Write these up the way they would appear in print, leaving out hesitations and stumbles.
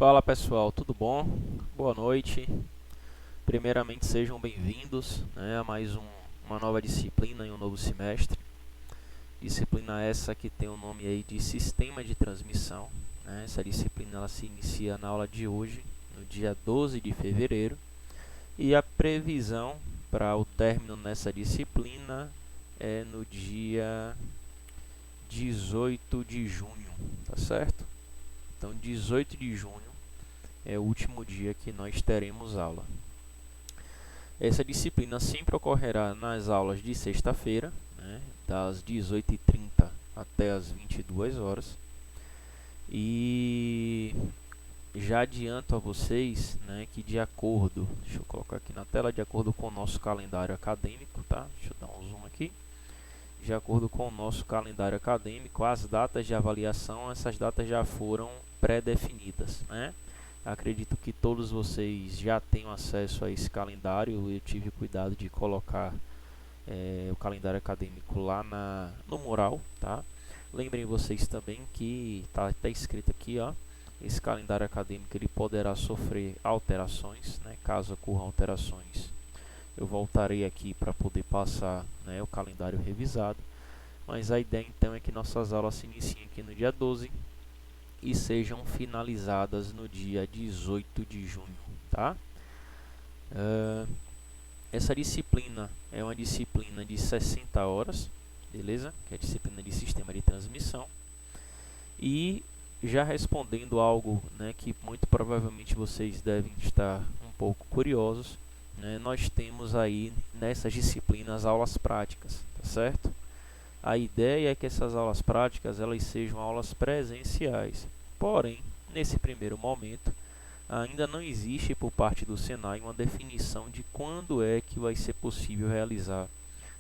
Fala pessoal, tudo bom? Boa noite. Primeiramente sejam bem-vindos, a mais uma nova disciplina em um novo semestre. Disciplina essa que tem o nome aí de Sistema de Transmissão. Essa disciplina ela se inicia na aula de hoje, no dia 12 de fevereiro. E a previsão para o término nessa disciplina é no dia 18 de junho, tá certo? Então 18 de junho é o último dia que nós teremos aula. Essa disciplina sempre ocorrerá nas aulas de sexta-feira, das 18h30 até as 22 horas. E já adianto a vocês, que de acordo, deixa eu colocar aqui na tela, de acordo com o nosso calendário acadêmico, tá? Deixa eu dar um zoom aqui. De acordo com o nosso calendário acadêmico, as datas de avaliação, essas datas já foram pré-definidas, Acredito que todos vocês já tenham acesso a esse calendário. Eu tive cuidado de colocar o calendário acadêmico lá no mural, tá? Lembrem vocês também que tá escrito aqui, ó, esse calendário acadêmico ele poderá sofrer alterações, caso ocorram alterações, eu voltarei aqui para poder passar, o calendário revisado. Mas a ideia então é que nossas aulas se iniciem aqui no dia 12 e sejam finalizadas no dia 18 de junho, tá? Essa disciplina é uma disciplina de 60 horas, beleza? Que é a disciplina de sistema de transmissão. E já respondendo algo, que muito provavelmente vocês devem estar um pouco curiosos, nós temos aí nessas disciplinas aulas práticas, tá certo? A ideia é que essas aulas práticas elas sejam aulas presenciais. Porém, nesse primeiro momento, ainda não existe por parte do Senai uma definição de quando é que vai ser possível realizar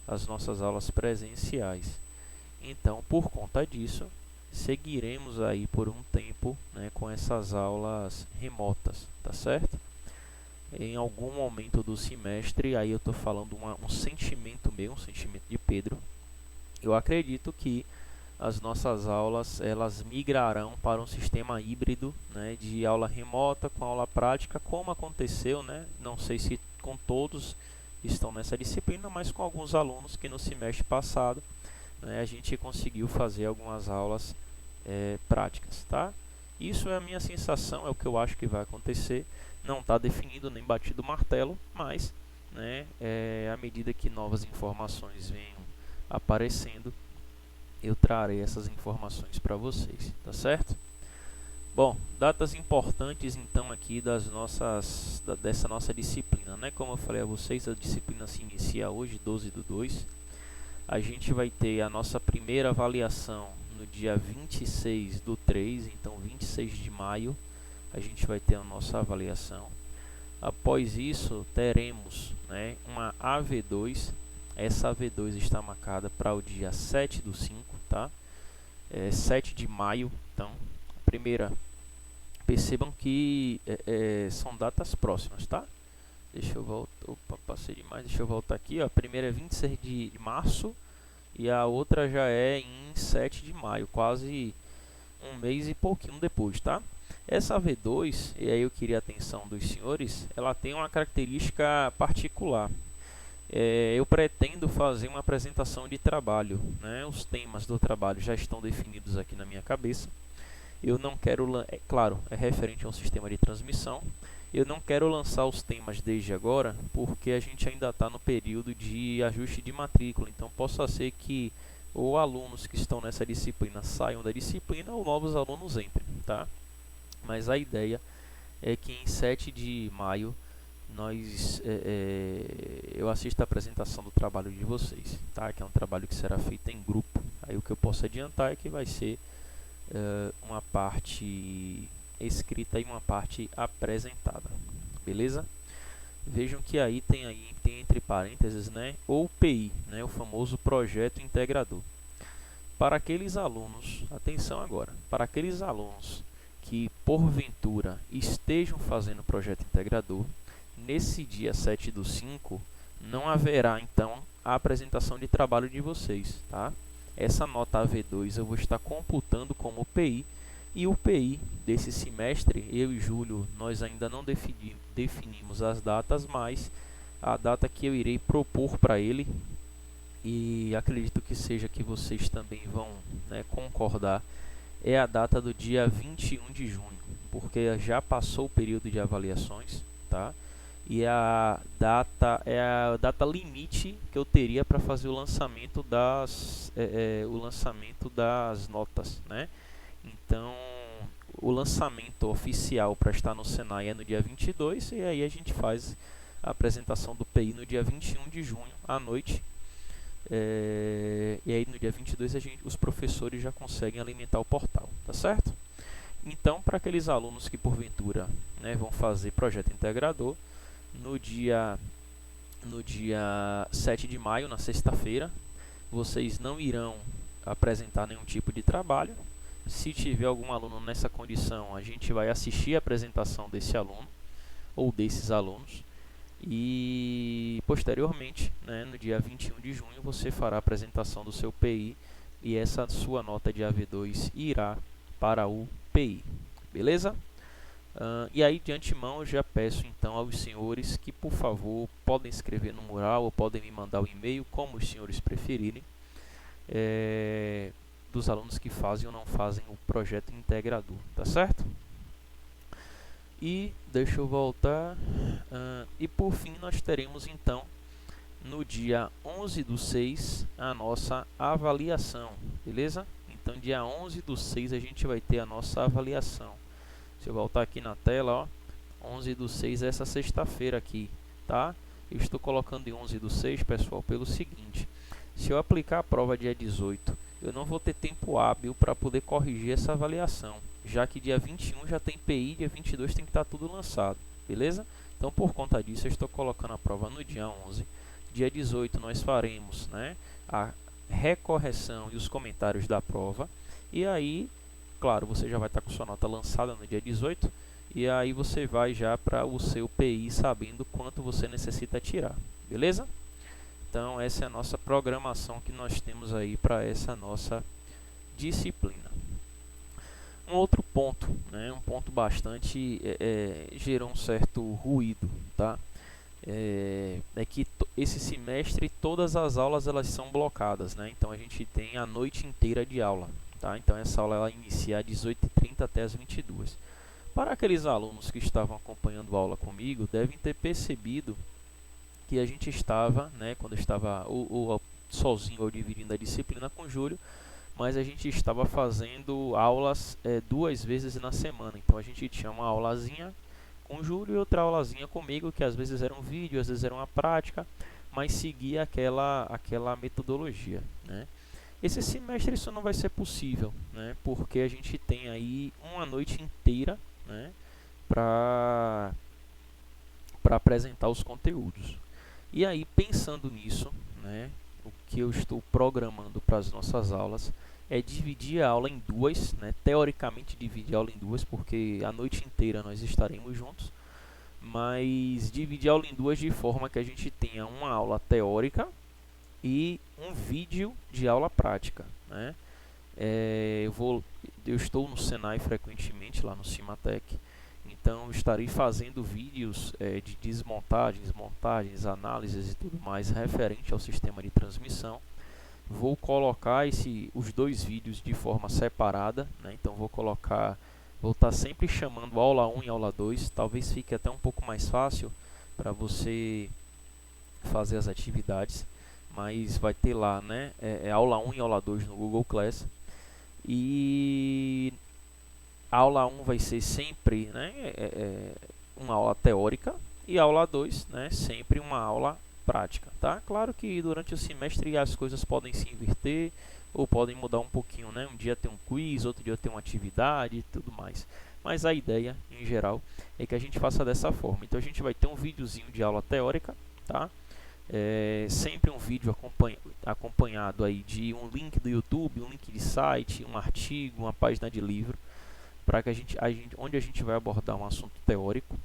as nossas aulas presenciais. Então, por conta disso, seguiremos aí por um tempo, com essas aulas remotas, tá certo? Em algum momento do semestre, aí eu estou falando um sentimento meu, um sentimento de Pedro, eu acredito que as nossas aulas elas migrarão para um sistema híbrido, de aula remota com aula prática, como aconteceu, não sei se com todos estão nessa disciplina, mas com alguns alunos que no semestre passado, a gente conseguiu fazer algumas aulas práticas, tá? Isso é a minha sensação, é o que eu acho que vai acontecer. Não está definido nem batido o martelo, mas à medida que novas informações venham aparecendo, eu trarei essas informações para vocês, tá certo? Bom, datas importantes então aqui dessa nossa disciplina, Como eu falei a vocês, a disciplina se inicia hoje, 12/2. A gente vai ter a nossa primeira avaliação no dia 26/3, então 26 de maio, a gente vai ter a nossa avaliação. Após isso, teremos uma AV2. Essa AV2 está marcada para o dia 7/5, tá? 7 de maio. Então, primeira, percebam que são datas próximas, tá? Deixa eu voltar. Opa, passei demais. Deixa eu voltar aqui. Ó. A primeira é 26 de março e a outra já é em 7 de maio, quase um mês e pouquinho depois, tá? Essa V2, e aí eu queria a atenção dos senhores, ela tem uma característica particular. Eu pretendo fazer uma apresentação de trabalho, Os temas do trabalho já estão definidos aqui na minha cabeça. Eu não quero, claro, é referente a um sistema de transmissão. Eu não quero lançar os temas desde agora, porque a gente ainda está no período de ajuste de matrícula. Então, possa ser que ou alunos que estão nessa disciplina saiam da disciplina ou novos alunos entrem, tá? Mas a ideia é que em 7 de maio eu assisto a apresentação do trabalho de vocês, tá? Que é um trabalho que será feito em grupo. Aí o que eu posso adiantar é que vai ser uma parte escrita e uma parte apresentada, beleza? Vejam que aí tem entre parênteses, ou PI, o famoso projeto integrador. Para aqueles alunos, atenção agora, para aqueles alunos que porventura estejam fazendo projeto integrador, nesse dia 7/5 não haverá então a apresentação de trabalho de vocês, tá? Essa nota AV2 eu vou estar computando como PI E o PI desse semestre, eu e Júlio, nós ainda não definimos as datas, mas a data que eu irei propor para ele, e acredito que seja que vocês também vão, né, concordar, é a data do dia 21 de junho, porque já passou o período de avaliações, tá? E é a data limite que eu teria para fazer o lançamento das notas, né? Então, o lançamento oficial para estar no Senai é no dia 22 e aí a gente faz a apresentação do PI no dia 21 de junho à noite. E aí no dia 22 os professores já conseguem alimentar o portal, tá certo? Então, para aqueles alunos que porventura, né, vão fazer projeto integrador, no dia 7 de maio, na sexta-feira, vocês não irão apresentar nenhum tipo de trabalho. Se tiver algum aluno nessa condição, a gente vai assistir a apresentação desse aluno ou desses alunos. E posteriormente, né, no dia 21 de junho, você fará a apresentação do seu PI e essa sua nota de AV2 irá para o PI. Beleza? E aí, de antemão, eu já peço então aos senhores que, por favor, podem escrever no mural ou podem me mandar o e-mail, como os senhores preferirem, dos alunos que fazem ou não fazem o projeto integrador, tá certo? E deixa eu voltar. E por fim, nós teremos então no dia 11/6 a nossa avaliação, beleza? Então, dia 11/6 a gente vai ter a nossa avaliação. Se eu voltar aqui na tela, ó, 11/6 é essa sexta-feira aqui, tá? Eu estou colocando em 11/6, pessoal, pelo seguinte: se eu aplicar a prova dia 18, eu não vou ter tempo hábil para poder corrigir essa avaliação, já que dia 21 já tem PI, dia 22 tem que estar tudo lançado, beleza? Então, por conta disso, eu estou colocando a prova no dia 11. Dia 18 nós faremos, né, a recorreção e os comentários da prova. E aí, claro, você já vai estar com sua nota lançada no dia 18. E aí você vai já para o seu PI sabendo quanto você necessita tirar, beleza? Então, essa é a nossa programação que nós temos aí para essa nossa disciplina. Um outro ponto, né, um ponto bastante gerou um certo ruído, tá? É que esse semestre todas as aulas elas são blocadas, né? Então a gente tem a noite inteira de aula, tá? Então essa aula ela inicia às 18h30 até às 22h. Para aqueles alunos que estavam acompanhando a aula comigo, devem ter percebido que a gente estava, né, quando eu estava sozinho ou dividindo a disciplina com o Júlio, mas a gente estava fazendo aulas 2 vezes na semana. Então a gente tinha uma aulazinha com o Júlio e outra aulazinha comigo, que às vezes era um vídeo, às vezes era uma prática, mas seguia aquela metodologia, né? Esse semestre isso não vai ser possível, né? Porque a gente tem aí uma noite inteira, né, para apresentar os conteúdos. E aí, pensando nisso, né, o que eu estou programando para as nossas aulas é dividir a aula em duas, né? Teoricamente dividir a aula em duas, porque a noite inteira nós estaremos juntos, mas dividir a aula em duas de forma que a gente tenha uma aula teórica e um vídeo de aula prática, né? Eu estou no Senai frequentemente, lá no Cimatec, então estarei fazendo vídeos de desmontagens, montagens, análises e tudo mais referente ao sistema de transmissão. Vou colocar os dois vídeos de forma separada, né? Então vou estar sempre chamando aula 1 e aula 2, talvez fique até um pouco mais fácil para você fazer as atividades, mas vai ter lá, né, aula 1 e aula 2 no Google Class. E a aula 1 vai ser sempre, né, uma aula teórica, e a aula 2, né, sempre uma aula prática, tá? Claro que durante o semestre as coisas podem se inverter ou podem mudar um pouquinho, né? Um dia tem um quiz, outro dia tem uma atividade e tudo mais. Mas a ideia, em geral, é que a gente faça dessa forma. Então a gente vai ter um videozinho de aula teórica, tá? Sempre um vídeo acompanhado aí de um link do YouTube, um link de site, um artigo, uma página de livro, para que onde a gente vai abordar um assunto teórico.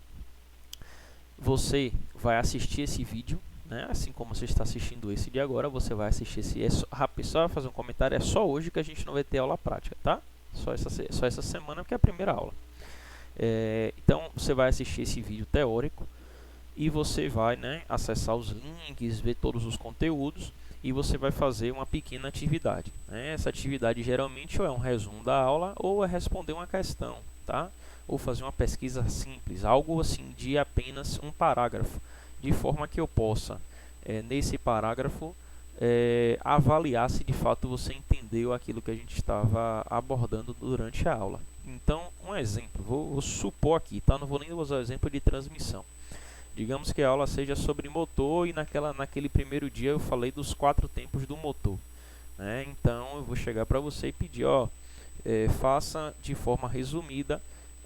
Você vai assistir esse vídeo, né? Assim como você está assistindo esse de agora, você vai assistir esse. Rápido, só fazer um comentário, é só hoje que a gente não vai ter aula prática, tá? Só essa semana, porque é a primeira aula. Então você vai assistir esse vídeo teórico e você vai, né, acessar os links, ver todos os conteúdos e você vai fazer uma pequena atividade, né? Essa atividade geralmente ou é um resumo da aula ou é responder uma questão, tá? Ou fazer uma pesquisa simples, algo assim de apenas um parágrafo, de forma que eu possa, nesse parágrafo, avaliar se de fato você entendeu aquilo que a gente estava abordando durante a aula. Então, um exemplo, vou supor aqui, tá? Não vou nem usar o exemplo de transmissão. Digamos que a aula seja sobre motor e naquele primeiro dia eu falei dos 4 tempos do motor, né? Então, eu vou chegar para você e pedir, faça de forma resumida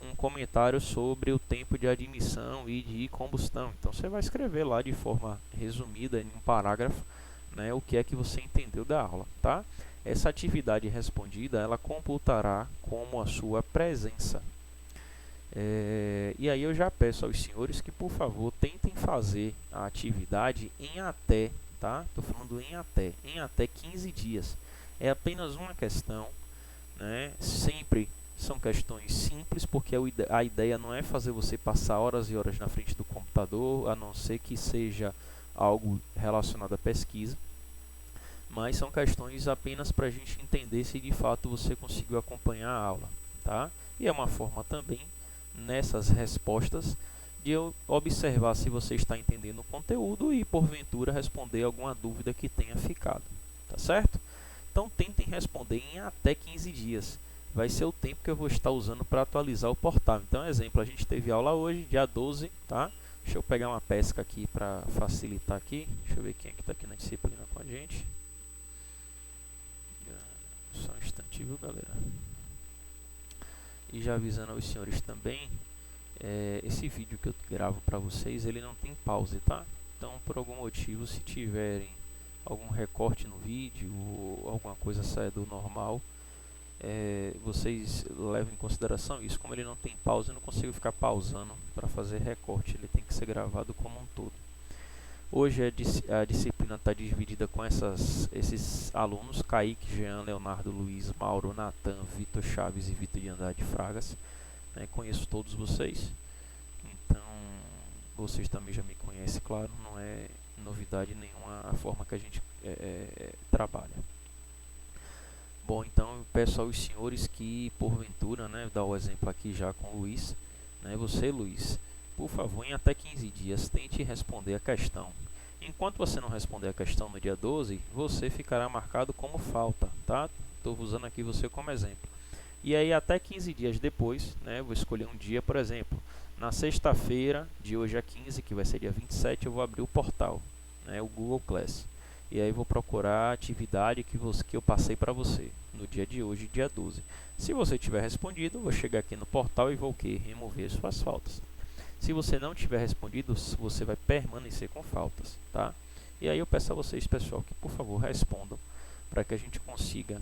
um comentário sobre o tempo de admissão e de combustão. Então, você vai escrever lá de forma resumida, em um parágrafo, né, o que é que você entendeu da aula, tá? Essa atividade respondida, ela computará como a sua presença. E aí eu já peço aos senhores que, por favor, tentem fazer a atividade em até, tá? Estou falando em até 15 dias. É apenas uma questão, né? Sempre são questões simples, porque a ideia não é fazer você passar horas e horas na frente do computador, a não ser que seja algo relacionado à pesquisa, mas são questões apenas para a gente entender se de fato você conseguiu acompanhar a aula, tá? E é uma forma também, nessas respostas, de eu observar se você está entendendo o conteúdo e porventura responder alguma dúvida que tenha ficado, tá certo? Então tentem responder em até 15 dias. Vai ser o tempo que eu vou estar usando para atualizar o portal. Então, exemplo, a gente teve aula hoje, dia 12, tá? Deixa eu pegar uma pesca aqui para facilitar aqui. Deixa eu ver quem é que está aqui na disciplina com a gente. Só um instante, viu, galera? E já avisando aos senhores também, esse vídeo que eu gravo para vocês, ele não tem pause, tá? Então, por algum motivo, se tiverem algum recorte no vídeo ou alguma coisa saia do normal, vocês levem em consideração isso. Como ele não tem pausa, eu não consigo ficar pausando para fazer recorte, ele tem que ser gravado como um todo. Hoje a disciplina está dividida com esses alunos: Kaique, Jean, Leonardo, Luiz, Mauro, Natan, Vitor Chaves e Vitor de Andrade Fragas, né? Conheço todos vocês, então vocês também já me conhecem, claro, não é novidade nenhuma a forma que a gente trabalha. Bom, então eu peço aos senhores que, porventura, né, dar o exemplo aqui já com o Luiz, né, você, Luiz, por favor, em até 15 dias, tente responder a questão. Enquanto você não responder a questão no dia 12, você ficará marcado como falta, tá? Estou usando aqui você como exemplo. E aí, até 15 dias depois, né, vou escolher um dia, por exemplo, na sexta-feira, de hoje a 15, que vai ser dia 27, eu vou abrir o portal, né, o Google Class. E aí vou procurar a atividade que eu passei para você no dia de hoje, dia 12. Se você tiver respondido, eu vou chegar aqui no portal e vou o quê? Remover suas faltas. Se você não tiver respondido, você vai permanecer com faltas, tá? E aí eu peço a vocês, pessoal, que por favor respondam para que a gente consiga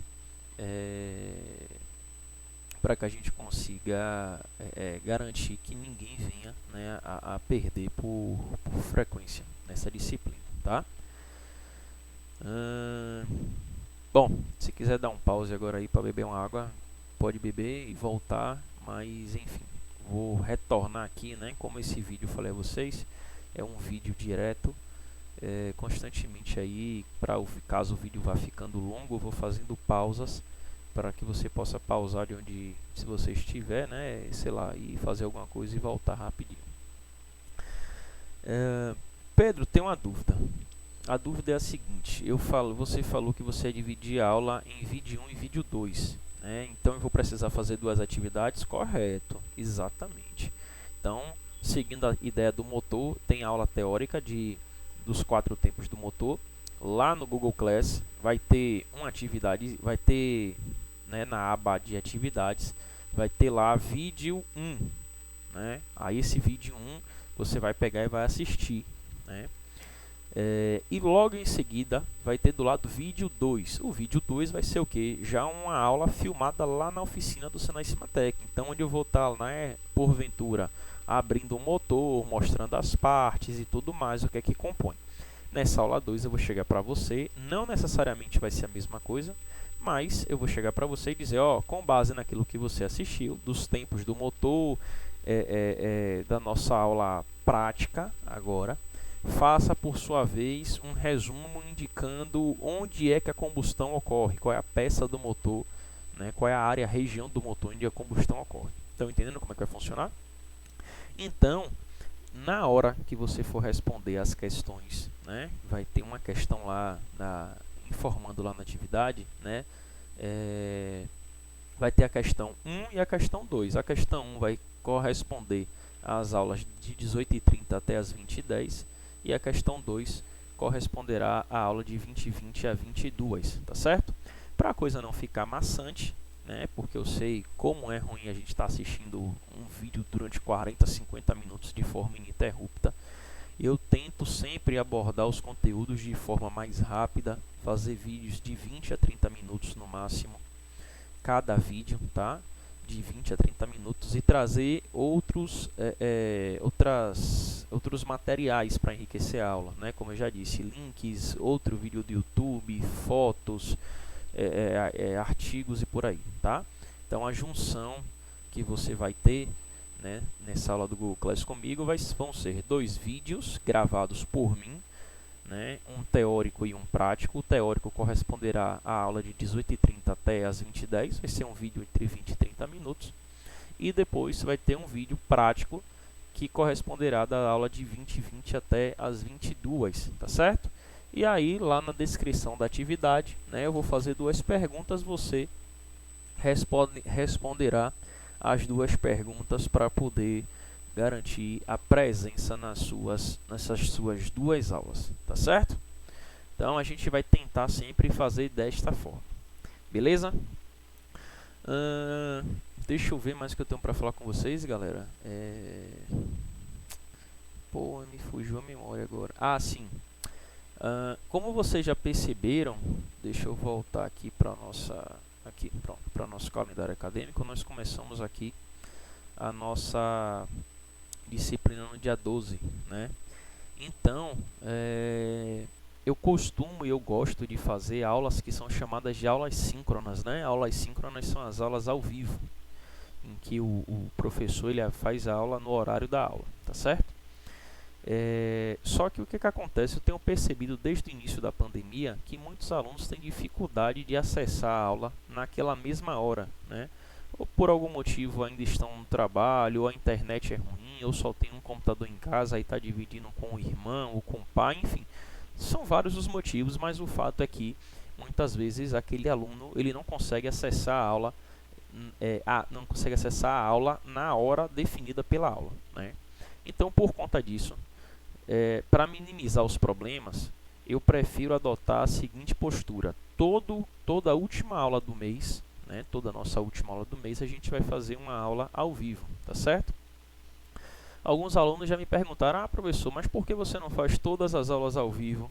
garantir que ninguém venha, né, a perder por frequência nessa disciplina, tá? Bom, se quiser dar um pause agora aí para beber uma água, pode beber e voltar, mas enfim, vou retornar aqui, né? Como esse vídeo eu falei a vocês, é um vídeo direto, constantemente aí, caso o vídeo vá ficando longo, eu vou fazendo pausas para que você possa pausar de onde, se você estiver, né, sei lá, e fazer alguma coisa e voltar rapidinho. Pedro, tem uma dúvida. A dúvida é a seguinte: você falou que você ia dividir a aula em vídeo 1 e vídeo 2, né? Então eu vou precisar fazer 2 atividades? Correto, exatamente. Então, seguindo a ideia do motor, tem aula teórica dos 4 tempos do motor. Lá no Google Class vai ter uma atividade, vai ter, né, na aba de atividades, vai ter lá vídeo 1, né? Aí esse vídeo 1 você vai pegar e vai assistir, né? E logo em seguida vai ter do lado vídeo 2. O vídeo 2 vai ser o que? Já uma aula filmada lá na oficina do Senai Cimatec. Então, onde eu vou estar, né, porventura, abrindo o motor, mostrando as partes e tudo mais, o que é que compõe. Nessa aula 2 eu vou chegar para você, não necessariamente vai ser a mesma coisa, mas eu vou chegar para você e dizer, ó, com base naquilo que você assistiu, dos tempos do motor, da nossa aula prática agora, faça por sua vez um resumo indicando onde é que a combustão ocorre, qual é a peça do motor, né, qual é a área, a região do motor onde a combustão ocorre. Estão entendendo como é que vai funcionar? Então, na hora que você for responder as questões, né, vai ter uma questão lá informando lá na atividade, né, vai ter a questão 1 e a questão 2. A questão 1 vai corresponder às aulas de 18h30 até as 20h10 e a questão 2 corresponderá à aula de 20h20 a 22h, tá certo? Para a coisa não ficar maçante, né, porque eu sei como é ruim a gente estar assistindo um vídeo durante 40, 50 minutos de forma ininterrupta, eu tento sempre abordar os conteúdos de forma mais rápida, fazer vídeos de 20 a 30 minutos no máximo, cada vídeo, tá? De 20 a 30 minutos e trazer outros materiais para enriquecer a aula, né? Como eu já disse, links, outro vídeo do YouTube, fotos, artigos e por aí, tá? Então a junção que você vai ter, né, nessa aula do Google Class comigo vão ser 2 vídeos gravados por mim, né, um teórico e um prático. O teórico corresponderá à aula de 18h30 até as 20h10, vai ser um vídeo entre 20 e 30 minutos. E depois vai ter um vídeo prático que corresponderá da aula de 20h20 até as 22h, tá certo? E aí, lá na descrição da atividade, né, eu vou fazer 2 perguntas, você responderá as 2 perguntas para poder garantir a presença nessas suas 2 aulas, tá certo? Então a gente vai tentar sempre fazer desta forma, beleza? Deixa eu ver mais o que eu tenho para falar com vocês, galera. Pô, me fugiu a memória agora. Ah, sim. Como vocês já perceberam, deixa eu voltar aqui para nosso calendário acadêmico. Nós começamos aqui a nossa disciplina no dia 12, né? Então, eu costumo e eu gosto de fazer aulas que são chamadas de aulas síncronas, né? Aulas síncronas são as aulas ao vivo, em que o professor ele faz a aula no horário da aula, tá certo? Só que o que acontece, eu tenho percebido desde o início da pandemia que muitos alunos têm dificuldade de acessar a aula naquela mesma hora, né? Ou por algum motivo ainda estão no trabalho, ou a internet é ruim, ou só tem um computador em casa e está dividindo com o irmão ou com o pai, enfim. São vários os motivos, mas o fato é que muitas vezes aquele aluno ele não consegue acessar a aula, na hora definida pela aula, né? Então, por conta disso, para minimizar os problemas, eu prefiro adotar a seguinte postura: toda a última aula do mês, né, toda a nossa última aula do mês, a gente vai fazer uma aula ao vivo, tá certo? Alguns alunos já me perguntaram: professor, mas por que você não faz todas as aulas ao vivo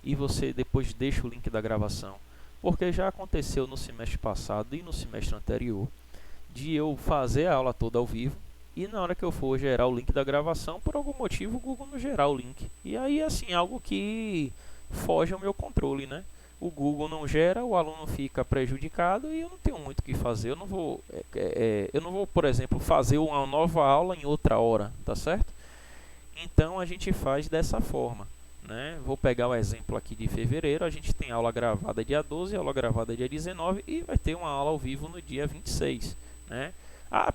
e você depois deixa o link da gravação? Porque já aconteceu no semestre passado e no semestre anterior de eu fazer a aula toda ao vivo e na hora que eu for gerar o link da gravação, por algum motivo o Google não gerar o link. E aí, assim, algo que foge ao meu controle, né? O Google não gera, o aluno fica prejudicado e eu não tenho muito o que fazer. Eu não vou, por exemplo, fazer uma nova aula em outra hora, tá certo? Então a gente faz dessa forma, né? Vou pegar o exemplo aqui de fevereiro. A gente tem aula gravada dia 12, aula gravada dia 19 e vai ter uma aula ao vivo no dia 26, né?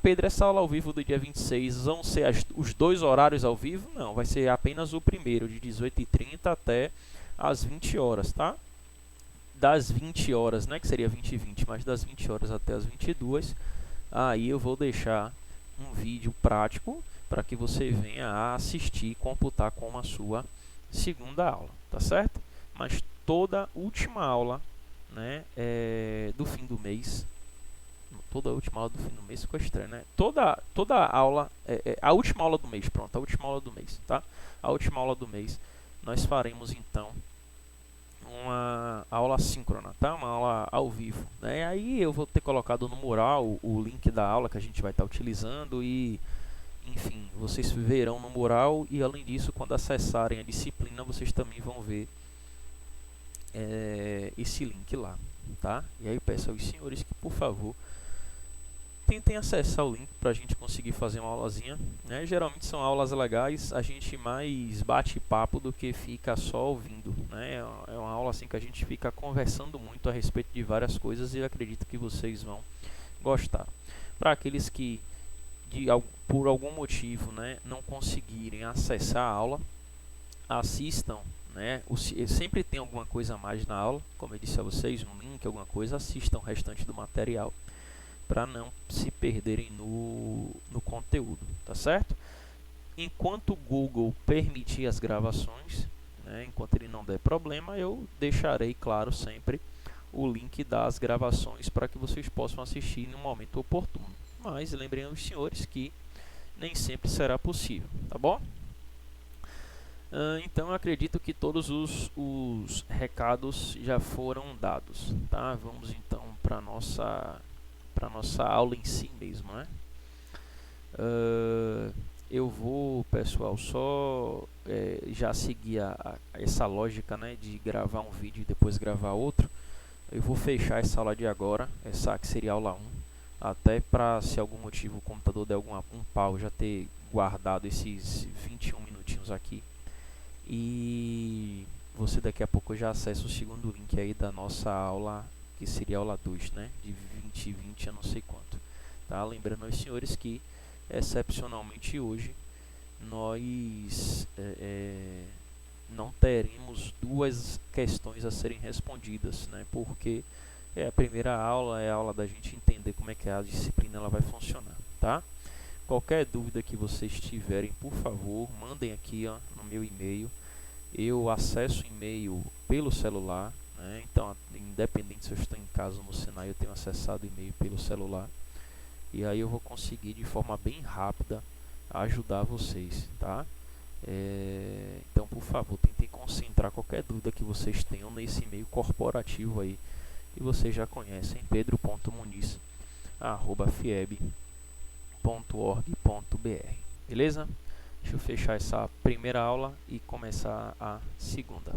Pedro, essa aula ao vivo do dia 26 vão ser os 2 horários ao vivo? Não, vai ser apenas o primeiro, de 18h30 até as 20 horas, tá? Das 20 horas, né, que seria 20 e 20, mas das 20 horas até as 22, aí eu vou deixar um vídeo prático para que você venha a assistir e computar como a sua segunda aula, tá certo? Mas toda última aula, né, do fim do mês, toda a última aula do fim do mês ficou estranho, né? Toda aula, a última aula do mês, pronto, a última aula do mês, tá? A última aula do mês, nós faremos então uma aula síncrona, tá? Uma aula ao vivo, né? E aí eu vou ter colocado no mural o link da aula que a gente vai estar utilizando e, enfim, vocês verão no mural e além disso, quando acessarem a disciplina, vocês também vão ver esse link lá, tá? E aí peço aos senhores que, por favor, tentem acessar o link para a gente conseguir fazer uma aulazinha, né? Geralmente são aulas legais, a gente mais bate papo do que fica só ouvindo, né? É uma aula assim que a gente fica conversando muito a respeito de várias coisas e eu acredito que vocês vão gostar. Para aqueles que por algum motivo, né, não conseguirem acessar a aula, assistam, né? Sempre tem alguma coisa a mais na aula, como eu disse a vocês, um link, alguma coisa, assistam o restante do material para não se perderem no conteúdo, tá certo? Enquanto o Google permitir as gravações, né, enquanto ele não der problema, eu deixarei claro sempre o link das gravações para que vocês possam assistir no momento oportuno. Mas lembrem aos senhores que nem sempre será possível, tá bom? Então eu acredito que todos os recados já foram dados, tá? Vamos então para nossa aula em si mesmo, né? Eu vou, pessoal, só já seguir essa lógica, né, de gravar um vídeo e depois gravar outro. Eu vou fechar essa aula de agora, essa que seria a aula 1, até para, se algum motivo o computador der um pau, já ter guardado esses 21 minutinhos aqui. E você daqui a pouco já acessa o segundo link aí da nossa aula, que seria a aula 2, né, de 20 a não sei quanto. Tá? Lembrando aos senhores que, excepcionalmente hoje, nós não teremos duas questões a serem respondidas, né? Porque a primeira aula é a aula da gente entender como é que a disciplina ela vai funcionar, tá? Qualquer dúvida que vocês tiverem, por favor, mandem aqui, ó, no meu e-mail. Eu acesso o e-mail pelo celular, né? Então, independente se eu estou em casa ou no Senai, eu tenho acessado o e-mail pelo celular. E aí eu vou conseguir de forma bem rápida ajudar vocês, tá? Então, por favor, tentem concentrar qualquer dúvida que vocês tenham nesse e-mail corporativo aí que vocês já conhecem, pedro.muniz@fieb.org.br. Beleza? Deixa eu fechar essa primeira aula e começar a segunda.